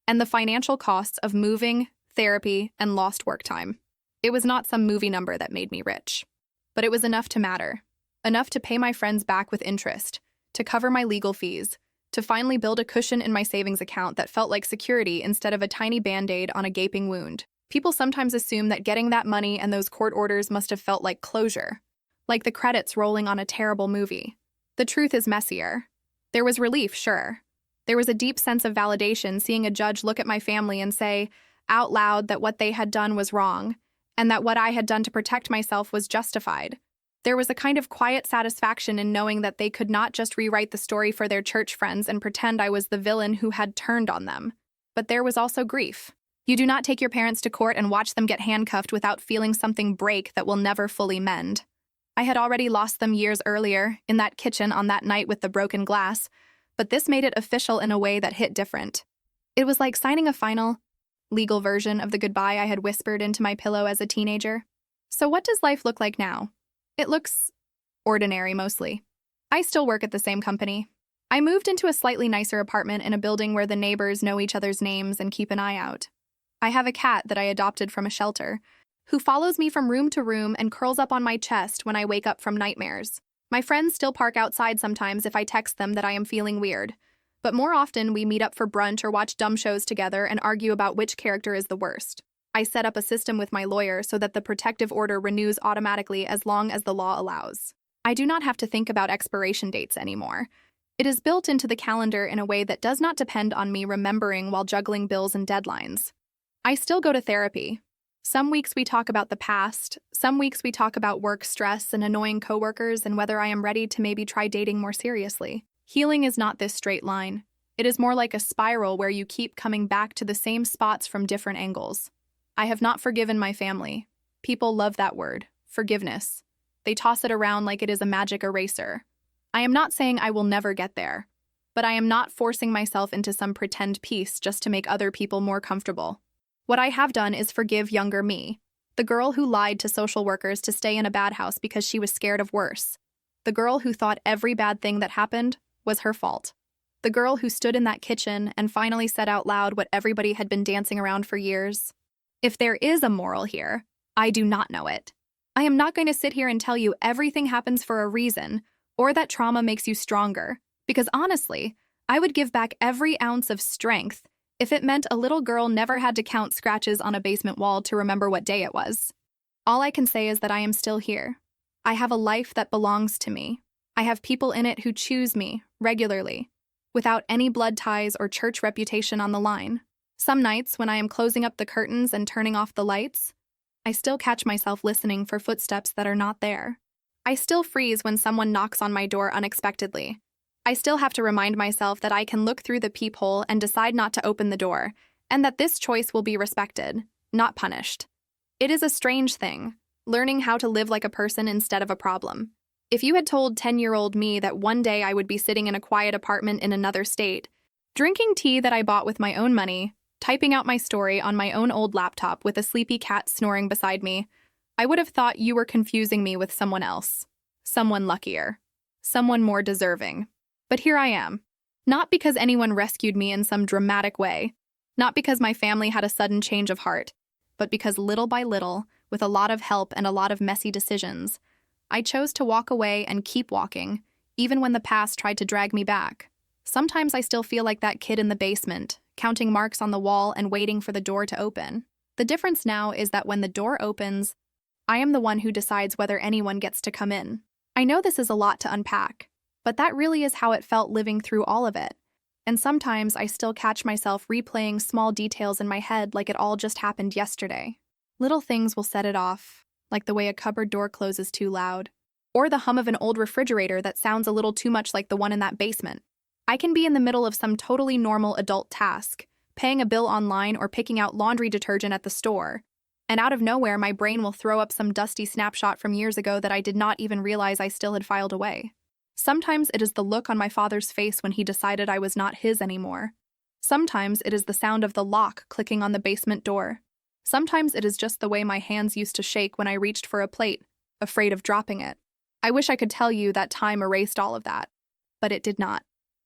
and the financial costs of moving, therapy, and lost work time. It was not some movie number that made me rich, but it was enough to matter, enough to pay my friends back with interest, to cover my legal fees, to finally build a cushion in my savings account that felt like security instead of a tiny Band-Aid on a gaping wound. People sometimes assume that getting that money and those court orders must have felt like closure, like the credits rolling on a terrible movie. The truth is messier. There was relief, sure. There was a deep sense of validation seeing a judge look at my family and say out loud that what they had done was wrong, and that what I had done to protect myself was justified. There was a kind of quiet satisfaction in knowing that they could not just rewrite the story for their church friends and pretend I was the villain who had turned on them. But there was also grief. You do not take your parents to court and watch them get handcuffed without feeling something break that will never fully mend. I had already lost them years earlier, in that kitchen on that night with the broken glass, but this made it official in a way that hit different. It was like signing a final, legal version of the goodbye I had whispered into my pillow as a teenager. So what does life look like now? It looks ordinary mostly. I still work at the same company. I moved into a slightly nicer apartment in a building where the neighbors know each other's names and keep an eye out. I have a cat that I adopted from a shelter, who follows me from room to room and curls up on my chest when I wake up from nightmares. My friends still park outside sometimes if I text them that I am feeling weird, but more often we meet up for brunch or watch dumb shows together and argue about which character is the worst. I set up a system with my lawyer so that the protective order renews automatically as long as the law allows. I do not have to think about expiration dates anymore. It is built into the calendar in a way that does not depend on me remembering while juggling bills and deadlines. I still go to therapy. Some weeks we talk about the past, some weeks we talk about work stress and annoying coworkers and whether I am ready to maybe try dating more seriously. Healing is not this straight line. It is more like a spiral where you keep coming back to the same spots from different angles. I have not forgiven my family. People love that word, forgiveness. They toss it around like it is a magic eraser. I am not saying I will never get there, but I am not forcing myself into some pretend peace just to make other people more comfortable. What I have done is forgive younger me, the girl who lied to social workers to stay in a bad house because she was scared of worse. The girl who thought every bad thing that happened was her fault. The girl who stood in that kitchen and finally said out loud what everybody had been dancing around for years. If there is a moral here, I do not know it. I am not going to sit here and tell you everything happens for a reason, or that trauma makes you stronger, because honestly, I would give back every ounce of strength if it meant a little girl never had to count scratches on a basement wall to remember what day it was. All I can say is that I am still here. I have a life that belongs to me. I have people in it who choose me regularly, without any blood ties or church reputation on the line. Some nights, when I am closing up the curtains and turning off the lights, I still catch myself listening for footsteps that are not there. I still freeze when someone knocks on my door unexpectedly. I still have to remind myself that I can look through the peephole and decide not to open the door, and that this choice will be respected, not punished. It is a strange thing, learning how to live like a person instead of a problem. If you had told 10-year-old me that one day I would be sitting in a quiet apartment in another state, drinking tea that I bought with my own money, typing out my story on my own old laptop with a sleepy cat snoring beside me, I would have thought you were confusing me with someone else. Someone luckier. Someone more deserving. But here I am. Not because anyone rescued me in some dramatic way. Not because my family had a sudden change of heart. But because little by little, with a lot of help and a lot of messy decisions, I chose to walk away and keep walking, even when the past tried to drag me back. Sometimes I still feel like that kid in the basement, counting marks on the wall and waiting for the door to open. The difference now is that when the door opens, I am the one who decides whether anyone gets to come in. I know this is a lot to unpack, but that really is how it felt living through all of it. And sometimes I still catch myself replaying small details in my head like it all just happened yesterday. Little things will set it off, like the way a cupboard door closes too loud, or the hum of an old refrigerator that sounds a little too much like the one in that basement. I can be in the middle of some totally normal adult task, paying a bill online or picking out laundry detergent at the store, and out of nowhere my brain will throw up some dusty snapshot from years ago that I did not even realize I still had filed away. Sometimes it is the look on my father's face when he decided I was not his anymore. Sometimes it is the sound of the lock clicking on the basement door. Sometimes it is just the way my hands used to shake when I reached for a plate, afraid of dropping it. I wish I could tell you that time erased all of that, but it did not.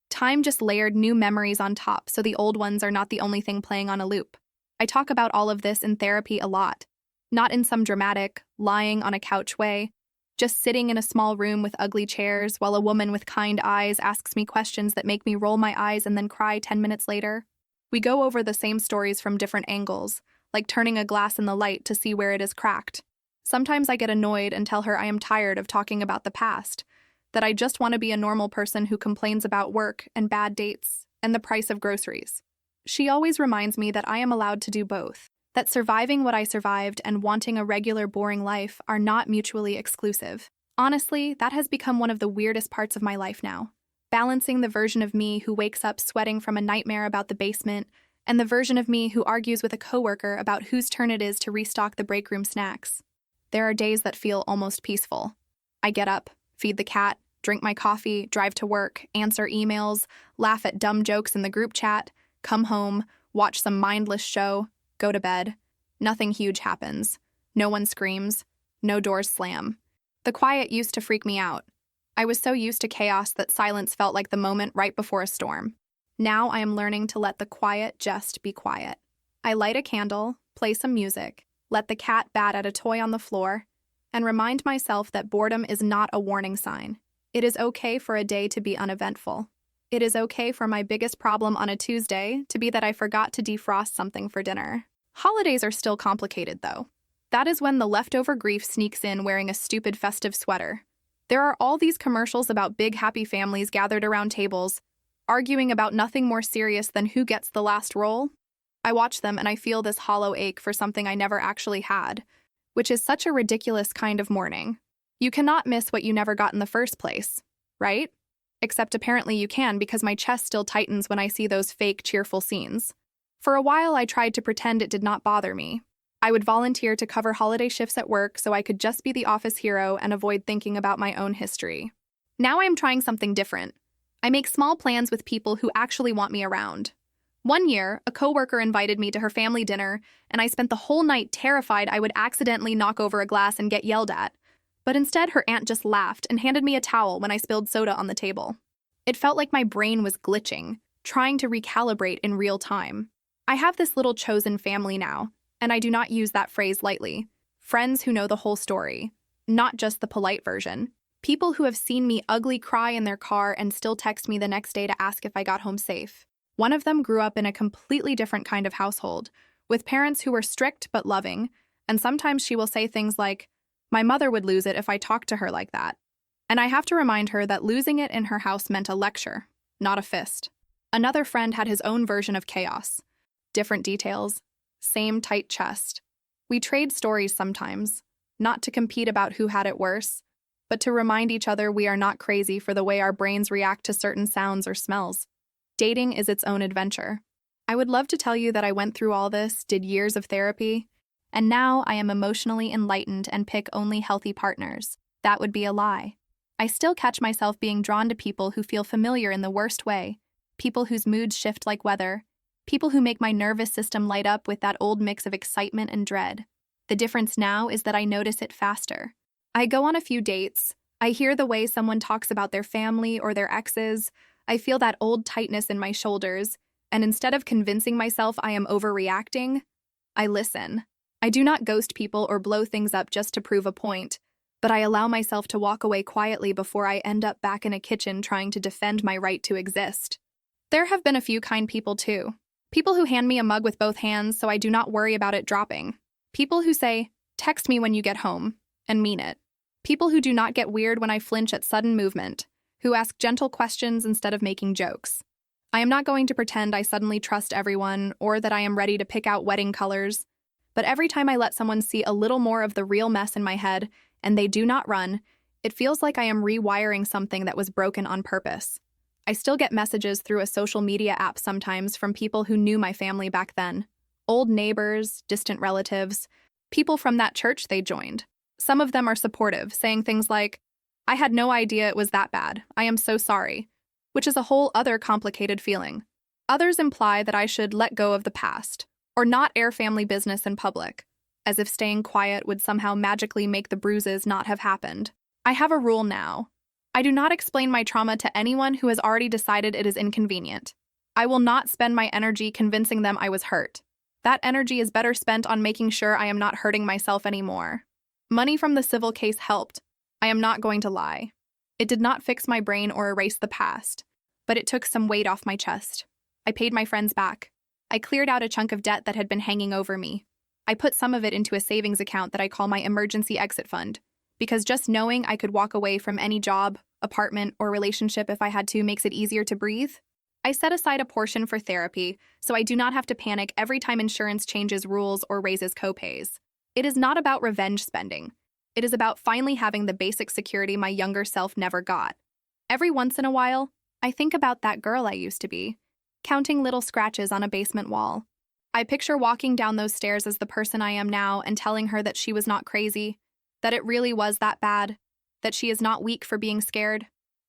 Time just layered new memories on top so the old ones are not the only thing playing on a loop. I talk about all of this in therapy a lot, not in some dramatic, lying on a couch way, just sitting in a small room with ugly chairs while a woman with kind eyes asks me questions that make me roll my eyes and then cry 10 minutes later. We go over the same stories from different angles, like turning a glass in the light to see where it is cracked. Sometimes I get annoyed and tell her I am tired of talking about the past, that I just want to be a normal person who complains about work and bad dates and the price of groceries. She always reminds me that I am allowed to do both, that surviving what I survived and wanting a regular, boring life are not mutually exclusive. Honestly, that has become one of the weirdest parts of my life now. Balancing the version of me who wakes up sweating from a nightmare about the basement and the version of me who argues with a coworker about whose turn it is to restock the break room snacks. There are days that feel almost peaceful. I get up, feed the cat, drink my coffee, drive to work, answer emails, laugh at dumb jokes in the group chat, come home, watch some mindless show, go to bed. Nothing huge happens. No one screams. No doors slam. The quiet used to freak me out. I was so used to chaos that silence felt like the moment right before a storm. Now I am learning to let the quiet just be quiet. I light a candle, play some music, let the cat bat at a toy on the floor, and remind myself that boredom is not a warning sign. It is okay for a day to be uneventful. It is okay for my biggest problem on a Tuesday to be that I forgot to defrost something for dinner. Holidays are still complicated, though. That is when the leftover grief sneaks in wearing a stupid festive sweater. There are all these commercials about big happy families gathered around tables, arguing about nothing more serious than who gets the last roll. I watch them and I feel this hollow ache for something I never actually had, which is such a ridiculous kind of mourning. You cannot miss what you never got in the first place, right? except apparently you can because my chest still tightens when I see those fake, cheerful scenes. For a while, I tried to pretend it did not bother me. I would volunteer to cover holiday shifts at work so I could just be the office hero and avoid thinking about my own history. Now I am trying something different. I make small plans with people who actually want me around. One year, a coworker invited me to her family dinner, and I spent the whole night terrified I would accidentally knock over a glass and get yelled at. But instead, her aunt just laughed and handed me a towel when I spilled soda on the table. It felt like my brain was glitching, trying to recalibrate in real time. I have this little chosen family now, and I do not use that phrase lightly. Friends who know the whole story, not just the polite version. People who have seen me ugly cry in their car and still text me the next day to ask if I got home safe. One of them grew up in a completely different kind of household, with parents who were strict but loving, and sometimes she will say things like, "My mother would lose it if I talked to her like that." And I have to remind her that losing it in her house meant a lecture, not a fist. Another friend had his own version of chaos. Different details, same tight chest. We trade stories sometimes, not to compete about who had it worse, but to remind each other we are not crazy for the way our brains react to certain sounds or smells. Dating is its own adventure. I would love to tell you that I went through all this, did years of therapy, and now I am emotionally enlightened and pick only healthy partners. That would be a lie. I still catch myself being drawn to people who feel familiar in the worst way, people whose moods shift like weather, people who make my nervous system light up with that old mix of excitement and dread. The difference now is that I notice it faster. I go on a few dates, I hear the way someone talks about their family or their exes, I feel that old tightness in my shoulders, and instead of convincing myself I am overreacting, I listen. I do not ghost people or blow things up just to prove a point, but I allow myself to walk away quietly before I end up back in a kitchen trying to defend my right to exist. There have been a few kind people too. People who hand me a mug with both hands so I do not worry about it dropping. People who say, "Text me when you get home," and mean it. People who do not get weird when I flinch at sudden movement, who ask gentle questions instead of making jokes. I am not going to pretend I suddenly trust everyone or that I am ready to pick out wedding colors, but every time I let someone see a little more of the real mess in my head and they do not run, it feels like I am rewiring something that was broken on purpose. I still get messages through a social media app sometimes from people who knew my family back then. Old neighbors, distant relatives, people from that church they joined. Some of them are supportive, saying things like, "I had no idea it was that bad. I am so sorry," which is a whole other complicated feeling. Others imply that I should let go of the past, or not air family business in public, as if staying quiet would somehow magically make the bruises not have happened. I have a rule now. I do not explain my trauma to anyone who has already decided it is inconvenient. I will not spend my energy convincing them I was hurt. That energy is better spent on making sure I am not hurting myself anymore. Money from the civil case helped. I am not going to lie. It did not fix my brain or erase the past, but it took some weight off my chest. I paid my friends back. I cleared out a chunk of debt that had been hanging over me. I put some of it into a savings account that I call my emergency exit fund, because just knowing I could walk away from any job, apartment, or relationship if I had to makes it easier to breathe. I set aside a portion for therapy, so I do not have to panic every time insurance changes rules or raises copays. It is not about revenge spending. It is about finally having the basic security my younger self never got. Every once in a while, I think about that girl I used to be, counting little scratches on a basement wall. I picture walking down those stairs as the person I am now and telling her that she was not crazy, that it really was that bad, that she is not weak for being scared.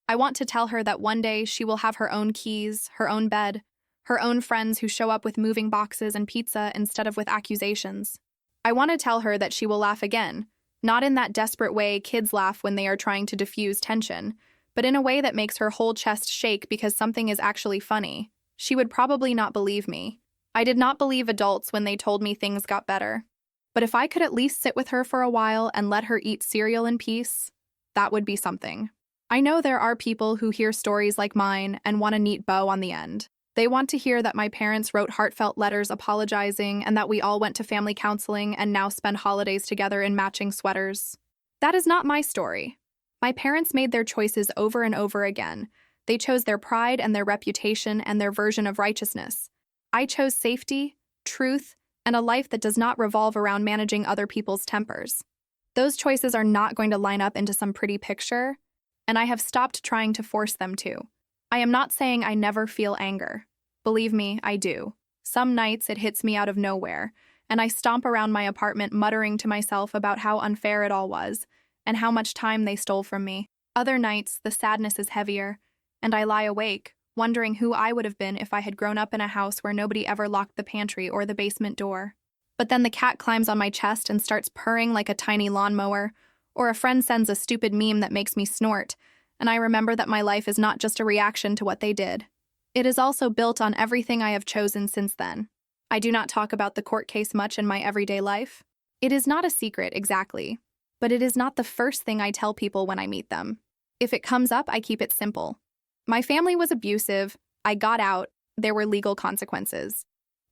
I want to tell her that one day she will have her own keys, her own bed, her own friends who show up with moving boxes and pizza instead of with accusations. I want to tell her that she will laugh again, not in that desperate way kids laugh when they are trying to diffuse tension, but in a way that makes her whole chest shake because something is actually funny. She would probably not believe me. I did not believe adults when they told me things got better. But if I could at least sit with her for a while and let her eat cereal in peace, that would be something. I know there are people who hear stories like mine and want a neat bow on the end. They want to hear that my parents wrote heartfelt letters apologizing and that we all went to family counseling and now spend holidays together in matching sweaters. That is not my story. My parents made their choices over and over again. They chose their pride and their reputation and their version of righteousness. I chose safety, truth, and a life that does not revolve around managing other people's tempers. Those choices are not going to line up into some pretty picture, and I have stopped trying to force them to. I am not saying I never feel anger. Believe me, I do. Some nights it hits me out of nowhere, and I stomp around my apartment muttering to myself about how unfair it all was, and how much time they stole from me. Other nights, the sadness is heavier, and I lie awake, wondering who I would have been if I had grown up in a house where nobody ever locked the pantry or the basement door. But then the cat climbs on my chest and starts purring like a tiny lawnmower, or a friend sends a stupid meme that makes me snort, and I remember that my life is not just a reaction to what they did. It is also built on everything I have chosen since then. I do not talk about the court case much in my everyday life. It is not a secret, exactly, but it is not the first thing I tell people when I meet them. If it comes up, I keep it simple. My family was abusive, I got out, there were legal consequences.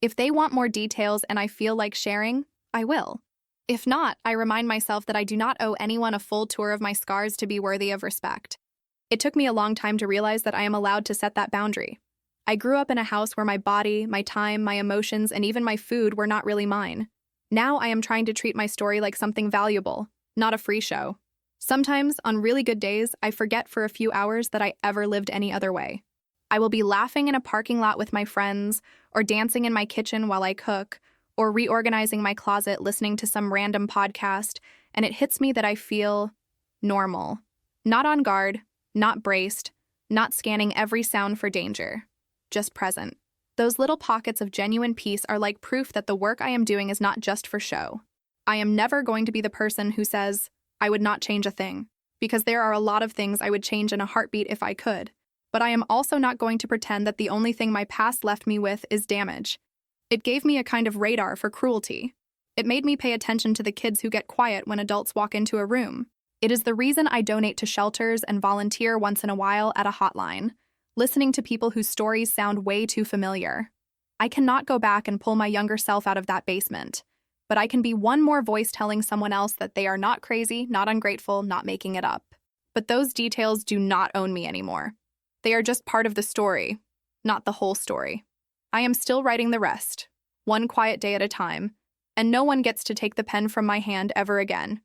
If they want more details and I feel like sharing, I will. If not, I remind myself that I do not owe anyone a full tour of my scars to be worthy of respect. It took me a long time to realize that I am allowed to set that boundary. I grew up in a house where my body, my time, my emotions, and even my food were not really mine. Now I am trying to treat my story like something valuable, not a free show. Sometimes, on really good days, I forget for a few hours that I ever lived any other way. I will be laughing in a parking lot with my friends, or dancing in my kitchen while I cook, or reorganizing my closet listening to some random podcast, and it hits me that I feel normal. Not on guard, not braced, not scanning every sound for danger. Just present. Those little pockets of genuine peace are like proof that the work I am doing is not just for show. I am never going to be the person who says, I would not change a thing, because there are a lot of things I would change in a heartbeat if I could. But I am also not going to pretend that the only thing my past left me with is damage. It gave me a kind of radar for cruelty. It made me pay attention to the kids who get quiet when adults walk into a room. It is the reason I donate to shelters and volunteer once in a while at a hotline, listening to people whose stories sound way too familiar. I cannot go back and pull my younger self out of that basement, but I can be one more voice telling someone else that they are not crazy, not ungrateful, not making it up. But those details do not own me anymore. They are just part of the story, not the whole story. I am still writing the rest, one quiet day at a time, and no one gets to take the pen from my hand ever again.